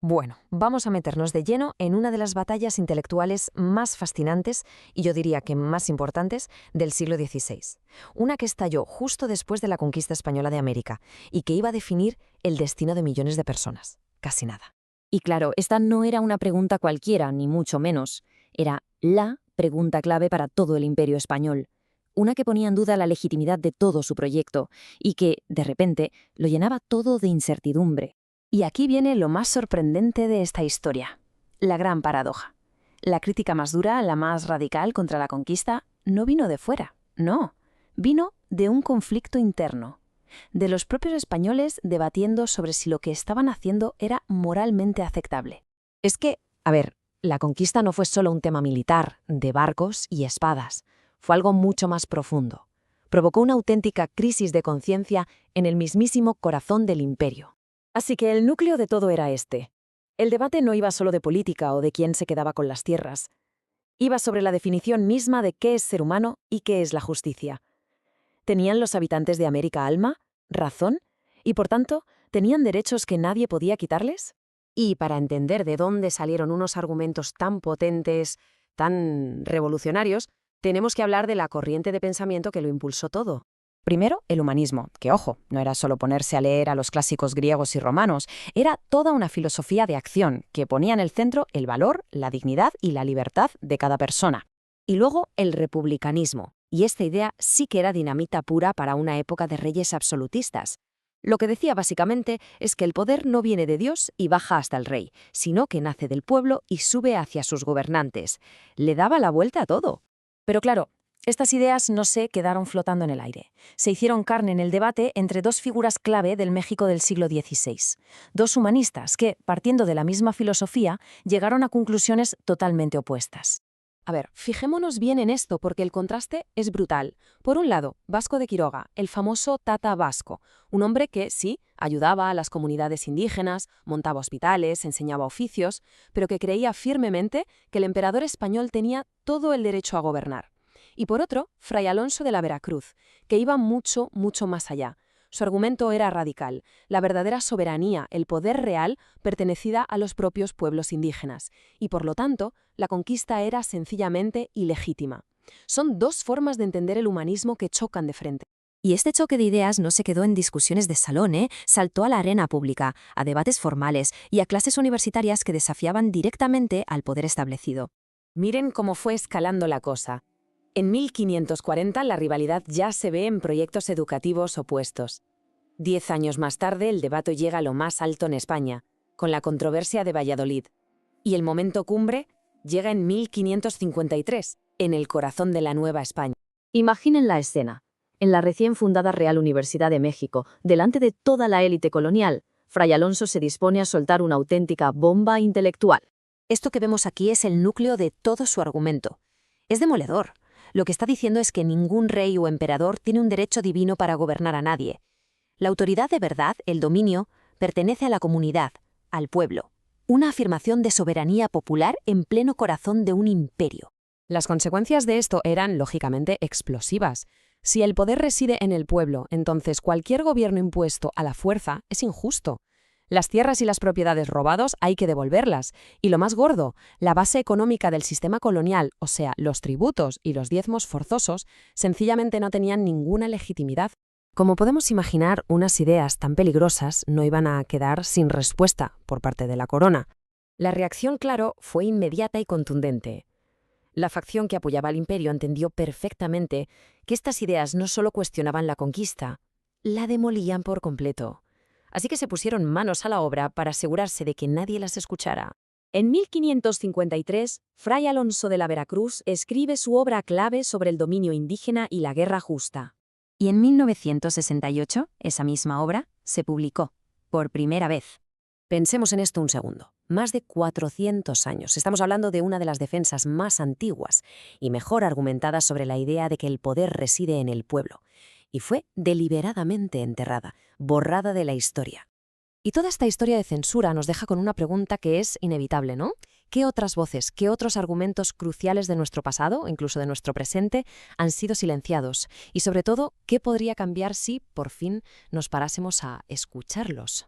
Bueno, vamos a meternos de lleno en una de las batallas intelectuales más fascinantes y yo diría que más importantes del siglo XVI. Una que estalló justo después de la conquista española de América y que iba a definir el destino de millones de personas. Casi nada. Y claro, esta no era una pregunta cualquiera, ni mucho menos. Era la pregunta clave para todo el Imperio español. Una que ponía en duda la legitimidad de todo su proyecto y que, de repente, lo llenaba todo de incertidumbre. Y aquí viene lo más sorprendente de esta historia. La gran paradoja. La crítica más dura, la más radical contra la conquista, no vino de fuera, no. Vino de un conflicto interno. De los propios españoles debatiendo sobre si lo que estaban haciendo era moralmente aceptable. Es que, a ver, la conquista no fue solo un tema militar, de barcos y espadas. Fue algo mucho más profundo. Provocó una auténtica crisis de conciencia en el mismísimo corazón del imperio. Así que el núcleo de todo era este. El debate no iba solo de política o de quién se quedaba con las tierras. Iba sobre la definición misma de qué es ser humano y qué es la justicia. ¿Tenían los habitantes de América alma, razón, y por tanto, tenían derechos que nadie podía quitarles? Y para entender de dónde salieron unos argumentos tan potentes, tan revolucionarios, tenemos que hablar de la corriente de pensamiento que lo impulsó todo. Primero, el humanismo, que ojo, no era solo ponerse a leer a los clásicos griegos y romanos, era toda una filosofía de acción que ponía en el centro el valor, la dignidad y la libertad de cada persona. Y luego, el republicanismo, y esta idea sí que era dinamita pura para una época de reyes absolutistas. Lo que decía básicamente es que el poder no viene de Dios y baja hasta el rey, sino que nace del pueblo y sube hacia sus gobernantes. Le daba la vuelta a todo. Pero claro, estas ideas no se quedaron flotando en el aire. Se hicieron carne en el debate entre dos figuras clave del México del siglo XVI. Dos humanistas que, partiendo de la misma filosofía, llegaron a conclusiones totalmente opuestas. A ver, fijémonos bien en esto porque el contraste es brutal. Por un lado, Vasco de Quiroga, el famoso Tata Vasco, un hombre que, sí, ayudaba a las comunidades indígenas, montaba hospitales, enseñaba oficios, pero que creía firmemente que el emperador español tenía todo el derecho a gobernar. Y por otro, Fray Alonso de la Veracruz, que iba mucho, mucho más allá. Su argumento era radical. La verdadera soberanía, el poder real, pertenecía a los propios pueblos indígenas, y por lo tanto, la conquista era sencillamente ilegítima. Son dos formas de entender el humanismo que chocan de frente. Y este choque de ideas no se quedó en discusiones de salón, saltó a la arena pública, a debates formales y a clases universitarias que desafiaban directamente al poder establecido. Miren cómo fue escalando la cosa. En 1540 la rivalidad ya se ve en proyectos educativos opuestos. 10 años más tarde el debate llega a lo más alto en España, con la controversia de Valladolid. Y el momento cumbre llega en 1553, en el corazón de la Nueva España. Imaginen la escena. En la recién fundada Real Universidad de México, delante de toda la élite colonial, Fray Alonso se dispone a soltar una auténtica bomba intelectual. Esto que vemos aquí es el núcleo de todo su argumento. Es demoledor. Lo que está diciendo es que ningún rey o emperador tiene un derecho divino para gobernar a nadie. La autoridad de verdad, el dominio, pertenece a la comunidad, al pueblo. Una afirmación de soberanía popular en pleno corazón de un imperio. Las consecuencias de esto eran, lógicamente, explosivas. Si el poder reside en el pueblo, entonces cualquier gobierno impuesto a la fuerza es injusto. Las tierras y las propiedades robados hay que devolverlas. Y lo más gordo, la base económica del sistema colonial, o sea, los tributos y los diezmos forzosos, sencillamente no tenían ninguna legitimidad. Como podemos imaginar, unas ideas tan peligrosas no iban a quedar sin respuesta por parte de la corona. La reacción, claro, fue inmediata y contundente. La facción que apoyaba al imperio entendió perfectamente que estas ideas no solo cuestionaban la conquista, la demolían por completo. Así que se pusieron manos a la obra para asegurarse de que nadie las escuchara. En 1553, Fray Alonso de la Veracruz escribe su obra clave sobre el dominio indígena y la guerra justa. Y en 1968, esa misma obra se publicó, por primera vez. Pensemos en esto un segundo. Más de 400 años. Estamos hablando de una de las defensas más antiguas y mejor argumentadas sobre la idea de que el poder reside en el pueblo. Y fue deliberadamente enterrada, borrada de la historia. Y toda esta historia de censura nos deja con una pregunta que es inevitable, ¿no? ¿Qué otras voces, qué otros argumentos cruciales de nuestro pasado, incluso de nuestro presente, han sido silenciados? Y sobre todo, ¿qué podría cambiar si, por fin, nos parásemos a escucharlos?